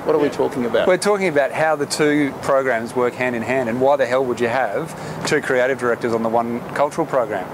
What are we talking about? We're talking about how the two programs work hand in hand, and why the hell would you have two creative directors on the one cultural program?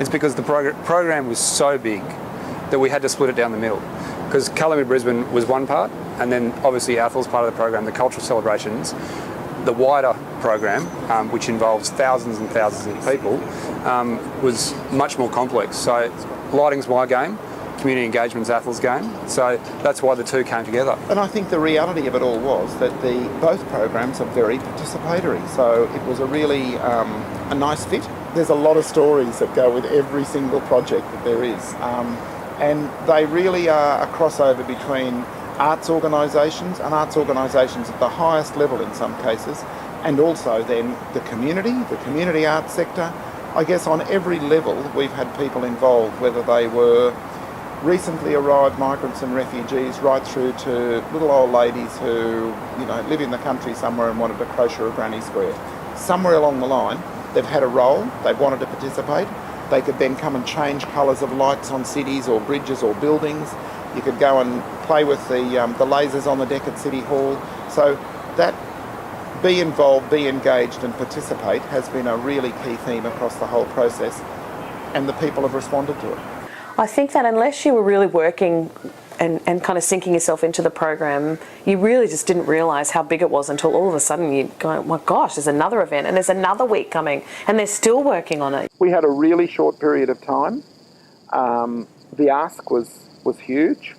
It's because the program was so big that we had to split it down the middle. Because Colour Me Brisbane was one part, and then obviously Athol's part of the program, the Cultural Celebrations. The wider program, which involves thousands and thousands of people, was much more complex. So lighting's my game, community engagement's Athol's game, so that's why the two came together. And I think the reality of it all was that both programs are very participatory, so it was a really a nice fit. There's a lot of stories that go with every single project that there is, and they really are a crossover between arts organisations and arts organisations at the highest level in some cases, and also then the community arts sector. I guess on every level we've had people involved, whether they were recently arrived migrants and refugees right through to little old ladies who, live in the country somewhere and wanted to crochet a granny square. Somewhere along the line, they've had a role, they've wanted to participate. They could then come and change colours of lights on cities or bridges or buildings. You could go and play with the lasers on the deck at City Hall. So that be involved, be engaged and participate has been a really key theme across the whole process, and the people have responded to it. I think that unless you were really working and kind of sinking yourself into the program, you really just didn't realise how big it was until all of a sudden you go, oh my gosh, there's another event and there's another week coming and they're still working on it. We had a really short period of time. The ask was huge.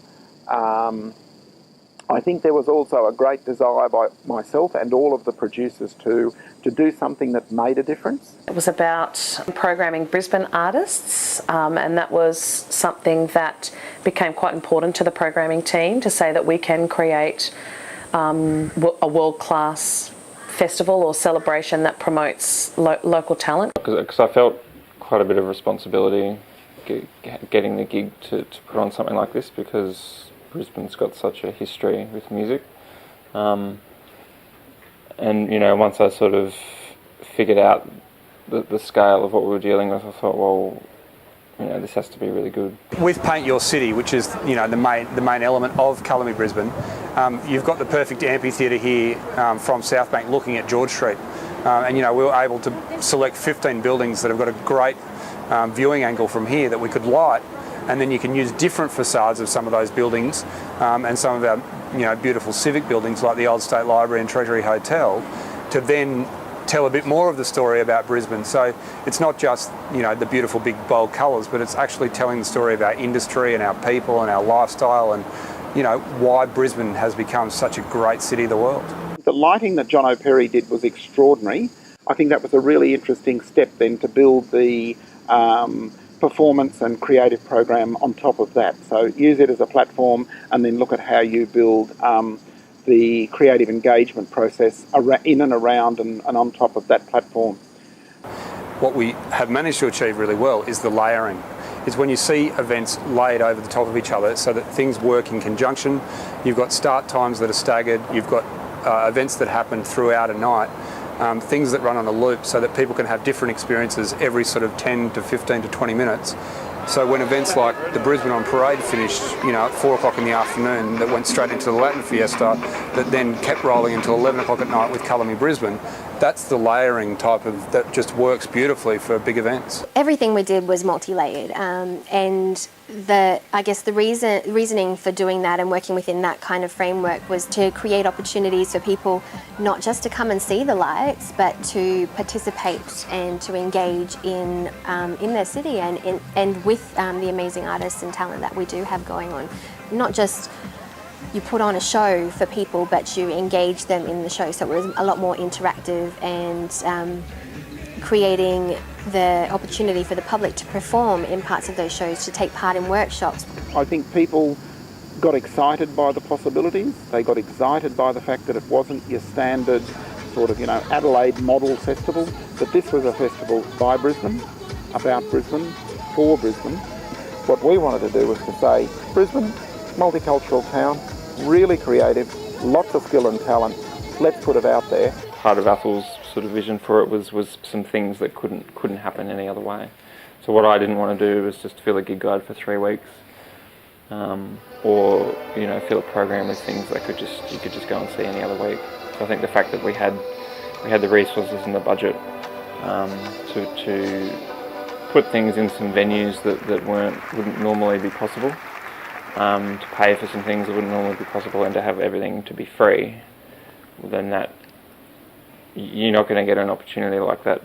I think there was also a great desire by myself and all of the producers to do something that made a difference. It was about programming Brisbane artists, and that was something that became quite important to the programming team, to say that we can create a world-class festival or celebration that promotes local talent. Because I felt quite a bit of responsibility getting the gig to put on something like this, because Brisbane's got such a history with music. And, once I sort of figured out the scale of what we were dealing with, I thought, well, this has to be really good. With Paint Your City, which is, the main element of Colour Me Brisbane, you've got the perfect amphitheatre here from South Bank looking at George Street. And, we were able to select 15 buildings that have got a great viewing angle from here that we could light, and then you can use different facades of some of those buildings and some of our beautiful civic buildings like the Old State Library and Treasury Hotel to then tell a bit more of the story about Brisbane. So it's not just the beautiful big bold colours, but it's actually telling the story of our industry and our people and our lifestyle and why Brisbane has become such a great city of the world. The lighting that Jono Perry did was extraordinary. I think that was a really interesting step then to build the performance and creative program on top of that. So use it as a platform and then look at how you build the creative engagement process in and around and on top of that platform. What we have managed to achieve really well is the layering. Is when you see events laid over the top of each other so that things work in conjunction. You've got start times that are staggered, you've got events that happen throughout a night, things that run on a loop so that people can have different experiences every sort of 10 to 15 to 20 minutes. So when events like the Brisbane on Parade finished, at 4 o'clock in the afternoon, that went straight into the Latin Fiesta, that then kept rolling until 11 o'clock at night with Colour Me Brisbane, that's the layering type of, that just works beautifully for big events. Everything we did was multi-layered, and the reasoning for doing that and working within that kind of framework was to create opportunities for people not just to come and see the lights, but to participate and to engage in their city and with the amazing artists and talent that we do have going on. Not just you put on a show for people, but you engage them in the show. So it was a lot more interactive and creating the opportunity for the public to perform in parts of those shows, to take part in workshops. I think people got excited by the possibilities. They got excited by the fact that it wasn't your standard sort of, Adelaide model festival, that this was a festival by Brisbane, about Brisbane, for Brisbane. What we wanted to do was to say, Brisbane, multicultural town, really creative, lots of skill and talent, let's put it out there. Part of Athol's sort of vision for it was some things that couldn't happen any other way. So what I didn't want to do was just fill a gig guide for 3 weeks or fill a program with things that you could just go and see any other week. So I think the fact that we had the resources and the budget to put things in some venues that wouldn't normally be possible, to pay for some things that wouldn't normally be possible, and to have everything to be free, then that you're not going to get an opportunity like that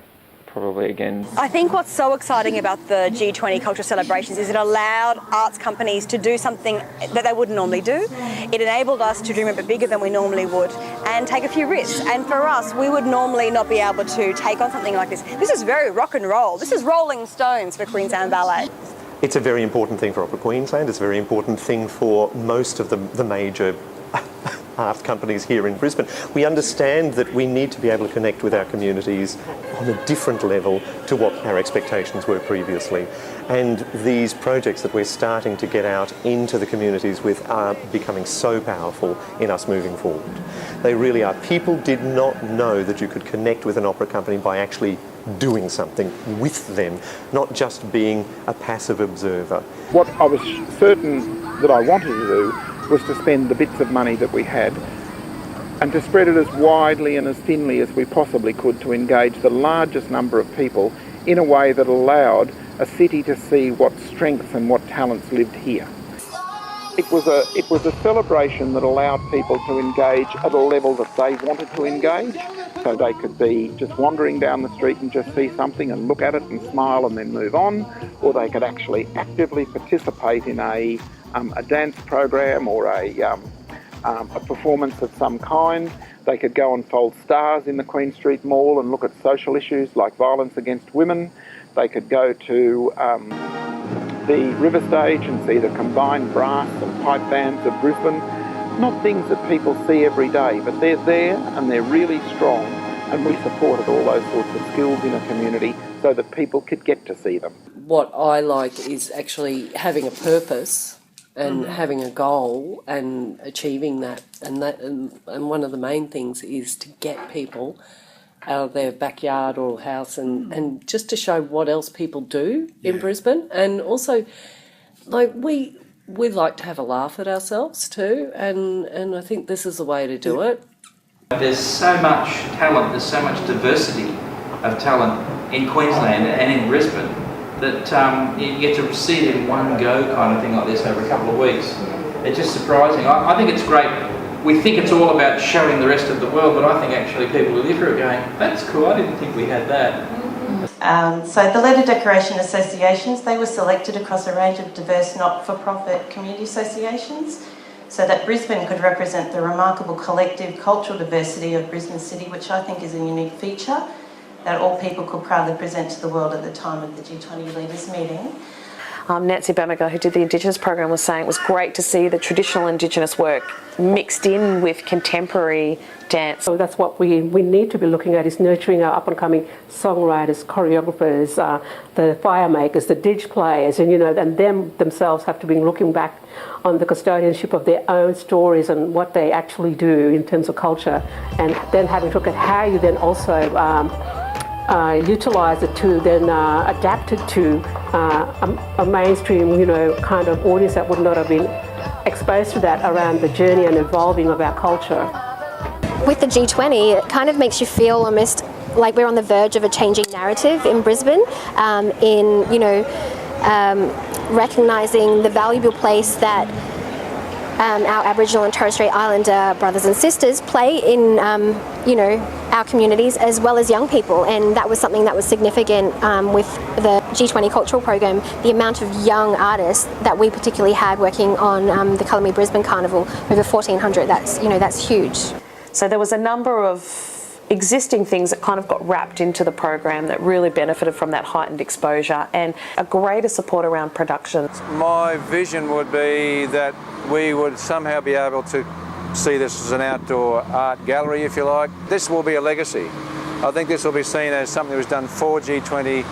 probably again. I think what's so exciting about the G20 Cultural Celebrations is it allowed arts companies to do something that they wouldn't normally do. It enabled us to dream a bit bigger than we normally would and take a few risks. And for us, we would normally not be able to take on something like this. This is very rock and roll. This is Rolling Stones for Queensland Ballet. It's a very important thing for Opera Queensland. It's a very important thing for most of the major art companies here in Brisbane. We understand that we need to be able to connect with our communities on a different level to what our expectations were previously. And these projects that we're starting to get out into the communities with are becoming so powerful in us moving forward. They really are. People did not know that you could connect with an opera company by actually doing something with them, not just being a passive observer. What I was certain that I wanted to do was to spend the bits of money that we had and to spread it as widely and as thinly as we possibly could to engage the largest number of people in a way that allowed a city to see what strengths and what talents lived here. It was a celebration that allowed people to engage at a level that they wanted to engage. So they could be just wandering down the street and just see something and look at it and smile and then move on, or they could actually actively participate in a dance program or a performance of some kind. They could go and fold stars in the Queen Street Mall and look at social issues like violence against women. They could go to the River Stage and see the combined brass and pipe bands of Brisbane. Not things that people see every day, but they're there and they're really strong, and we supported all those sorts of skills in a community so that people could get to see them. What I like is actually having a purpose and having a goal and achieving that. And one of the main things is to get people out of their backyard or house and just to show what else people do in Brisbane. And also, like, we like to have a laugh at ourselves too, and I think this is the way to do it. There's so much talent, there's so much diversity of talent in Queensland and in Brisbane that you get to see it in one go kind of thing like this over a couple of weeks. It's just surprising. I think it's great. We think it's all about showing the rest of the world, but I think actually people who live here are going, that's cool, I didn't think we had that. So the Letter Decoration Associations, they were selected across a range of diverse not-for-profit community associations so that Brisbane could represent the remarkable collective cultural diversity of Brisbane City, which I think is a unique feature that all people could proudly present to the world at the time of the G20 leaders meeting. Nancy Bamaga, who did the Indigenous program, was saying it was great to see the traditional Indigenous work mixed in with contemporary dance. So that's what we need to be looking at, is nurturing our up-and-coming songwriters, choreographers, the fire makers, the didge players, and and them themselves have to be looking back on the custodianship of their own stories and what they actually do in terms of culture, and then having to look at how you then also utilise it to then adapt it to a mainstream, kind of audience that would not have been exposed to that around the journey and evolving of our culture. With the G20, it kind of makes you feel almost like we're on the verge of a changing narrative in Brisbane, recognising the valuable place that our Aboriginal and Torres Strait Islander brothers and sisters play in, our communities as well as young people. And that was something that was significant with the G20 Cultural Program, the amount of young artists that we particularly had working on the Colour Me Brisbane Carnival, over 1,400, that's huge. So there was a number of existing things that kind of got wrapped into the program that really benefited from that heightened exposure and a greater support around production. My vision would be that we would somehow be able to see this as an outdoor art gallery, if you like. This will be a legacy. I think this will be seen as something that was done for G20,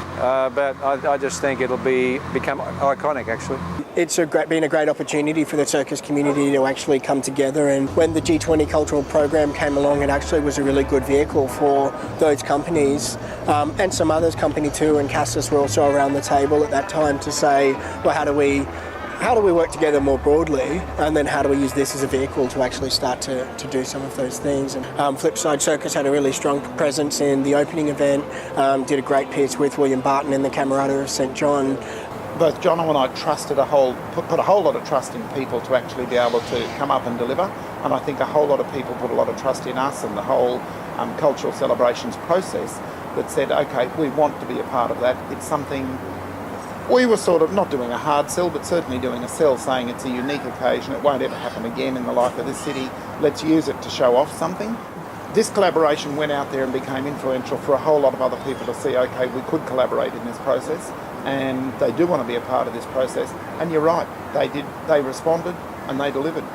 but I just think it'll become iconic, actually. It's been a great opportunity for the circus community to actually come together, and when the G20 Cultural Program came along, it actually was a really good vehicle for those companies, and some others company too, and Cassis were also around the table at that time to say, well, how do we how do we work together more broadly, and then how do we use this as a vehicle to actually start to do some of those things. And flip side, Circus had a really strong presence in the opening event, did a great piece with William Barton and the Camerata of St John. Both Jono and I put a whole lot of trust in people to actually be able to come up and deliver, and I think a whole lot of people put a lot of trust in us and the whole cultural celebrations process that said, okay, we want to be a part of that. It's something we were sort of not doing a hard sell, but certainly doing a sell, saying it's a unique occasion, it won't ever happen again in the life of this city, let's use it to show off something. This collaboration went out there and became influential for a whole lot of other people to see, okay, we could collaborate in this process, and they do want to be a part of this process. And you're right, they responded and they delivered.